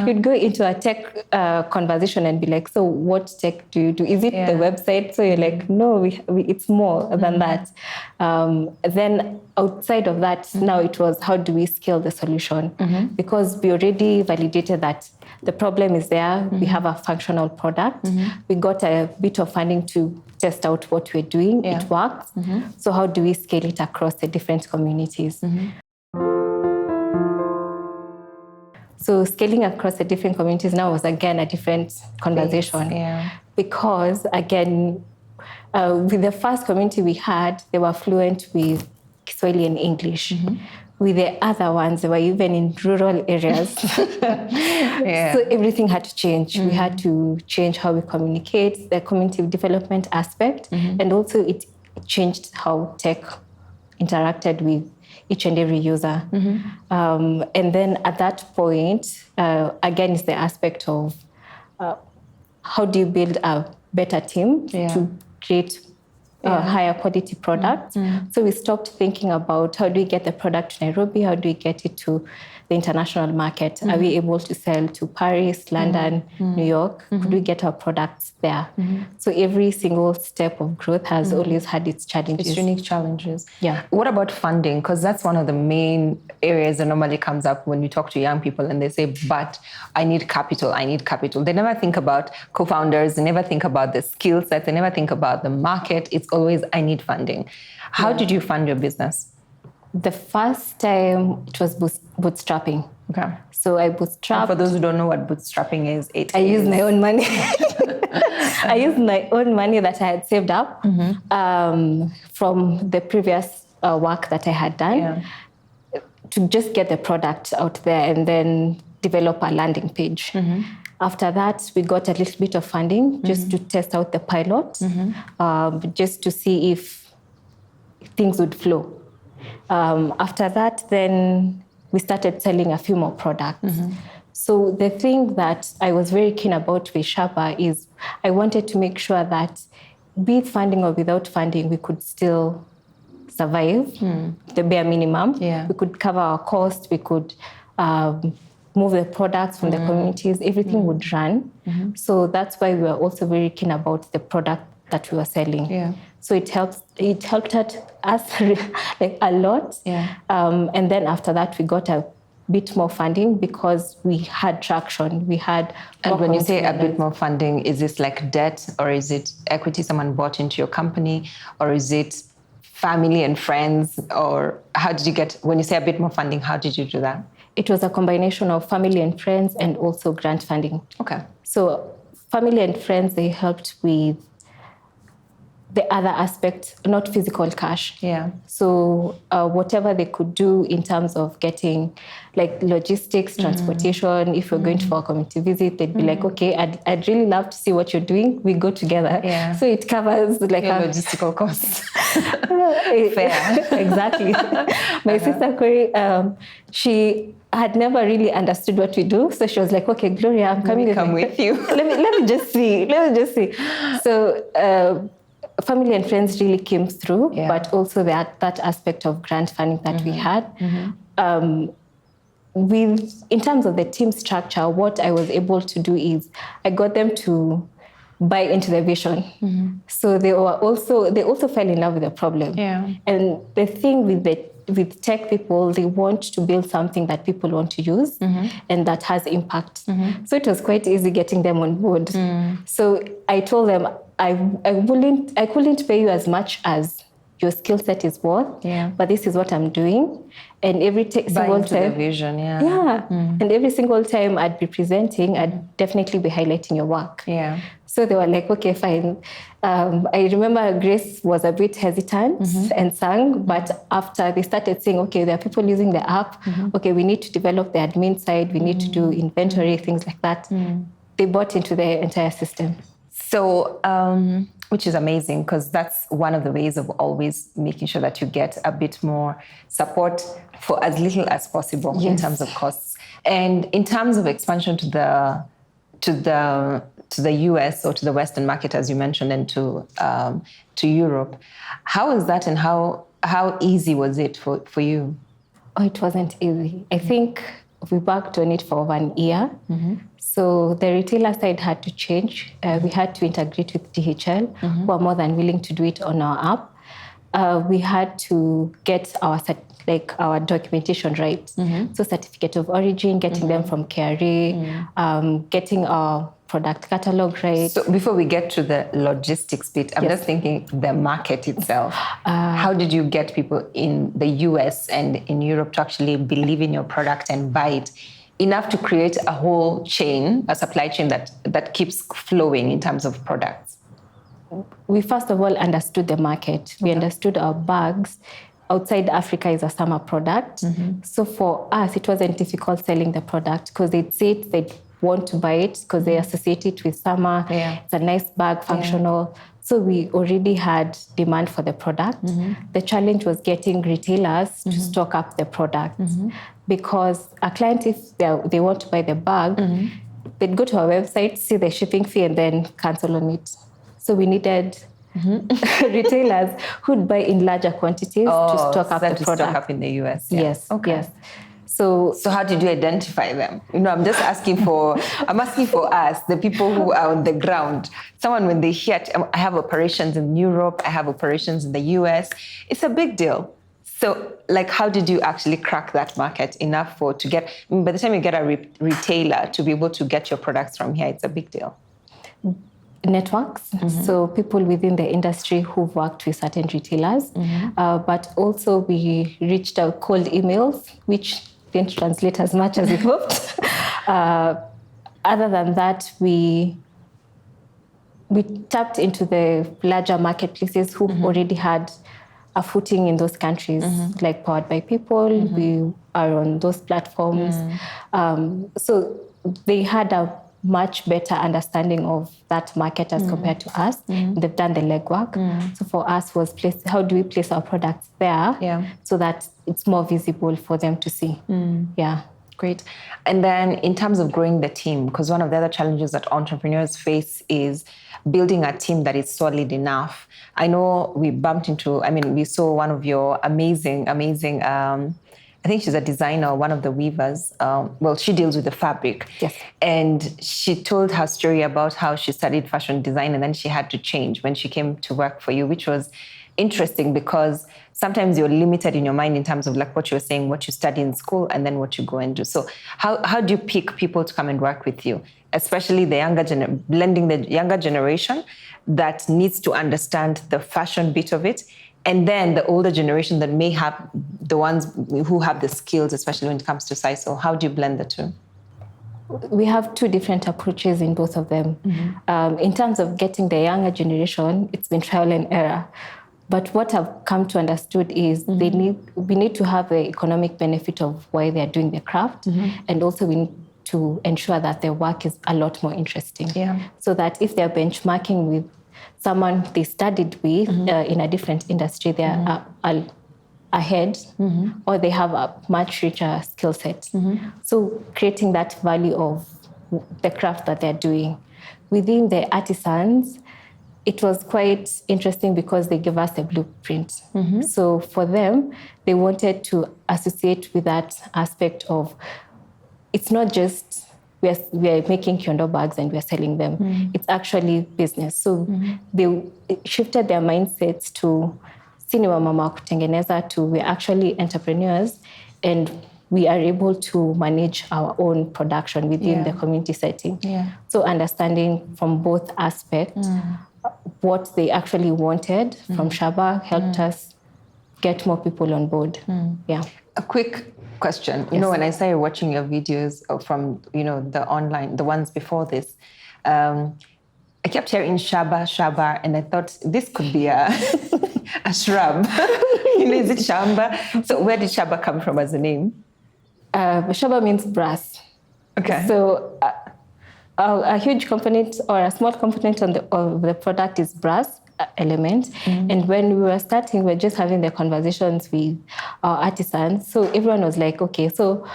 you'd go into a tech conversation and be like, so what tech do you do? Is it the website? So you're like, no, it's more than that. Then outside of that, now it was, how do we scale the solution? Because we already validated that the problem is there. We have a functional product. We got a bit of funding to test out what we're doing. It works. So how do we scale it across the different communities? So scaling across the different communities now was, again, a different conversation. Because, again, with the first community we had, they were fluent with Kiswahili and English. With the other ones, they were even in rural areas. So everything had to change. We had to change how we communicate, the community development aspect, and also it changed how tech interacted with each and every user. And then at that point, again, it's the aspect of how do you build a better team to create higher quality products. So we stopped thinking about how do we get the product to Nairobi, how do we get it to the international market? Are we able to sell to Paris, London, New York? Could we get our products there? So every single step of growth has always had its challenges. Its unique challenges. What about funding? Because that's one of the main areas that normally comes up when you talk to young people and they say, but I need capital, I need capital. They never think about co-founders, they never think about the skill set, they never think about the market. It's always, I need funding. How did you fund your business? The first time it was bootstrapping. Okay. So I bootstrapped. And for those who don't know what bootstrapping is, I used my own money. I used my own money that I had saved up from the previous work that I had done to just get the product out there and then develop a landing page. After that, we got a little bit of funding just to test out the pilot, just to see if things would flow. After that, then we started selling a few more products. So the thing that I was very keen about with Shaba is I wanted to make sure that be it funding or without funding, we could still survive the bare minimum. We could cover our costs, we could move the products from the communities, everything would run. So that's why we were also very keen about the product that we were selling. So it helped us like a lot. And then after that, we got a bit more funding because we had traction. We had. And when you say a bit more funding, is this like debt or is it equity someone bought into your company or is it family and friends? Or how did you get, when you say a bit more funding, how did you do that? It was a combination of family and friends and also grant funding. Okay. So family and friends, they helped with the other aspect, not physical cash. So whatever they could do in terms of getting like logistics, transportation, if we're going for a community visit, they'd be like, okay, I'd really love to see what you're doing. We go together. So it covers like your logistical costs. Fair. Exactly. My sister Corey, she had never really understood what we do. So she was like, okay, Gloria, I'm coming with you. let me just see. So family and friends really came through, but also that aspect of grant funding that we had. In terms of the team structure, what I was able to do is I got them to buy into the vision. So they also fell in love with the problem. And the thing with tech people, they want to build something that people want to use and that has impact. So it was quite easy getting them on board. So I told them I couldn't pay you as much as your skill set is worth, but this is what I'm doing. And every single time, the vision, and every single time I'd be presenting, I'd definitely be highlighting your work. So they were like, okay, fine. I remember Grace was a bit hesitant and sang, but after they started saying, okay, there are people using the app. Okay, we need to develop the admin side. We need to do inventory, things like that. They bought into the entire system. So, which is amazing because that's one of the ways of always making sure that you get a bit more support for as little as possible in terms of costs. And in terms of expansion to the US or to the Western market, as you mentioned, and to Europe, how is that and how easy was it for you? Oh, it wasn't easy. I think we worked on it for 1 year. So the retailer side had to change. We had to integrate with DHL, who are more than willing to do it on our app. We had to get our documentation right. So certificate of origin, getting them from KRA, getting our product catalog right. So before we get to the logistics bit, I'm just thinking the market itself. How did you get people in the US and in Europe to actually believe in your product and buy it enough to create a whole chain, a supply chain that keeps flowing in terms of products? We first of all understood the market. We understood our bags. Outside Africa is a summer product. So for us, it wasn't difficult selling the product because they'd say they'd want to buy it because they associate it with summer. It's a nice bag, functional. So we already had demand for the product. The challenge was getting retailers to stock up the product because a client, if they want to buy the bag, they'd go to our website, see the shipping fee, and then cancel on it. So we needed retailers who'd buy in larger quantities to stock up the product. Stock up in the US. Yes. So how did you identify them? I'm asking for us, the people who are on the ground. Someone, when they hear, I have operations in Europe, I have operations in the US, it's a big deal. So how did you actually crack that market enough to get, by the time you get a retailer to be able to get your products from here, it's a big deal. Networks, so people within the industry who've worked with certain retailers, but also we reached out cold emails, which didn't translate as much as we hoped. Other than that, we tapped into the larger marketplaces who already had a footing in those countries, like Powered by People. We are on those platforms. So they had a much better understanding of that market as compared to us. They've done the legwork. So for us was how do we place our products there so that it's more visible for them to see. Great. And then in terms of growing the team, because one of the other challenges that entrepreneurs face is building a team that is solid enough. I know we saw one of your amazing, I think she's a designer, one of the weavers. She deals with the fabric. Yes. And she told her story about how she studied fashion design and then she had to change when she came to work for you, which was interesting because sometimes you're limited in your mind in terms of what you were saying, what you study in school and then what you go and do. So how do you pick people to come and work with you, especially blending the younger generation that needs to understand the fashion bit of it, and then the older generation that may have the ones who have the skills, especially when it comes to size. So how do you blend the two? We have two different approaches in both of them. In terms of getting the younger generation, it's been trial and error. But what I've come to understood is we need to have the economic benefit of why they're doing the craft. And also we need to ensure that their work is a lot more interesting. So that if they're benchmarking with someone they studied with in a different industry, they're ahead or they have a much richer skill set. So creating that value of the craft that they're doing. Within the artisans, it was quite interesting because they gave us a blueprint. So for them, they wanted to associate with that aspect of, it's not just we are making kiondo bags and we are selling them. It's actually business. So they shifted their mindsets to sini wa mama kutengeneza to we're actually entrepreneurs and we are able to manage our own production within the community setting. So understanding from both aspects what they actually wanted from Shaba helped us get more people on board. A quick question. You know, when I started watching your videos from, the online, the ones before this, I kept hearing Shaba, and I thought this could be a shrub. Is it Shamba? So where did Shaba come from as a name? Shaba means brass. Okay. So a huge component or a small component of the product is brass element. And when we were starting, we were just having the conversations with our artisans. So everyone was like, okay, so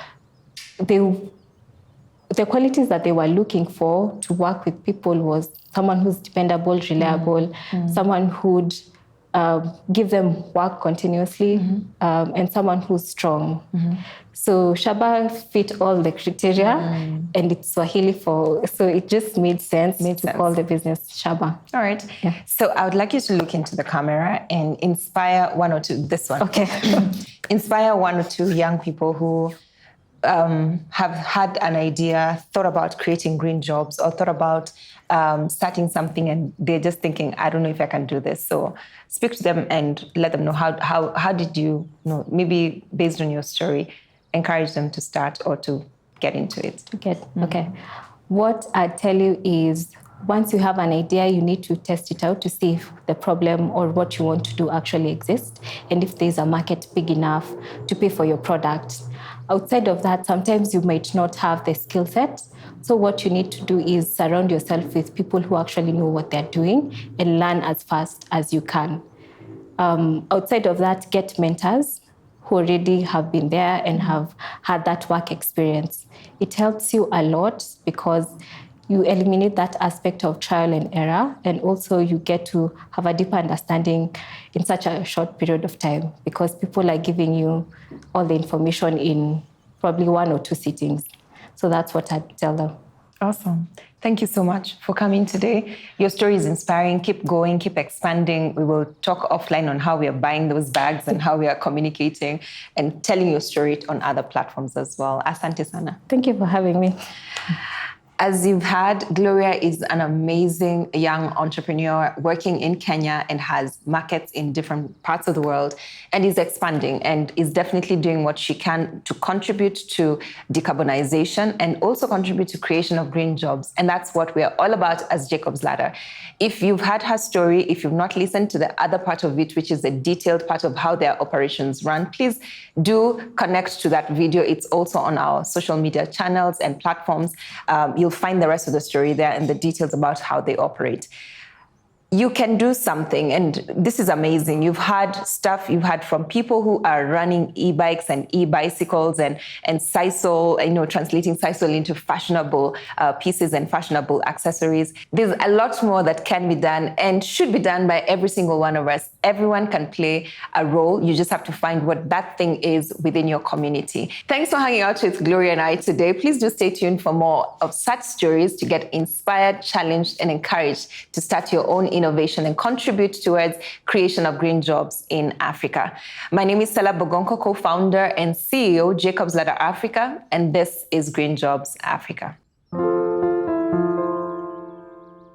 the qualities that they were looking for to work with people was someone who's dependable, reliable, someone who'd give them work continuously, and someone who's strong. So Shaba fit all the criteria, and it's Swahili so it just made sense to call the business Shaba. All right. Yeah. So I would like you to look into the camera and inspire one or two, this one. Okay. Inspire one or two young people who have had an idea, thought about creating green jobs, or thought about starting something, and they're just thinking, I don't know if I can do this. So speak to them and let them know how did you know, maybe based on your story, encourage them to start or to get into it. Okay. What I tell you is, once you have an idea, you need to test it out to see if the problem or what you want to do actually exists, and if there's a market big enough to pay for your product. Outside of that, sometimes you might not have the skill set. So what you need to do is surround yourself with people who actually know what they're doing and learn as fast as you can. Outside of that, get mentors who already have been there and have had that work experience. It helps you a lot because you eliminate that aspect of trial and error, and also you get to have a deeper understanding in such a short period of time, because people are giving you all the information in probably 1 or 2 sittings. So that's what I tell them. Awesome. Thank you so much for coming today. Your story is inspiring. Keep going, keep expanding. We will talk offline on how we are buying those bags and how we are communicating and telling your story on other platforms as well. Asante sana. Thank you for having me. As you've heard, Gloria is an amazing young entrepreneur working in Kenya and has markets in different parts of the world, and is expanding and is definitely doing what she can to contribute to decarbonization and also contribute to creation of green jobs. And that's what we're all about as Jacob's Ladder. If you've heard her story, if you've not listened to the other part of it, which is a detailed part of how their operations run, please do connect to that video. It's also on our social media channels and platforms. You'll find the rest of the story there and the details about how they operate. You can do something, and this is amazing. You've had stuff, you've had from people who are running e-bikes and e-bicycles and sisal, translating sisal into fashionable pieces and fashionable accessories. There's a lot more that can be done and should be done by every single one of us. Everyone can play a role. You just have to find what that thing is within your community. Thanks for hanging out with Gloria and I today. Please do stay tuned for more of such stories to get inspired, challenged, and encouraged to start your own innovation and contribute towards creation of green jobs in Africa. My name is Sellah Bogonko, co-founder and CEO, Jacob's Ladder Africa, and this is Green Jobs Africa.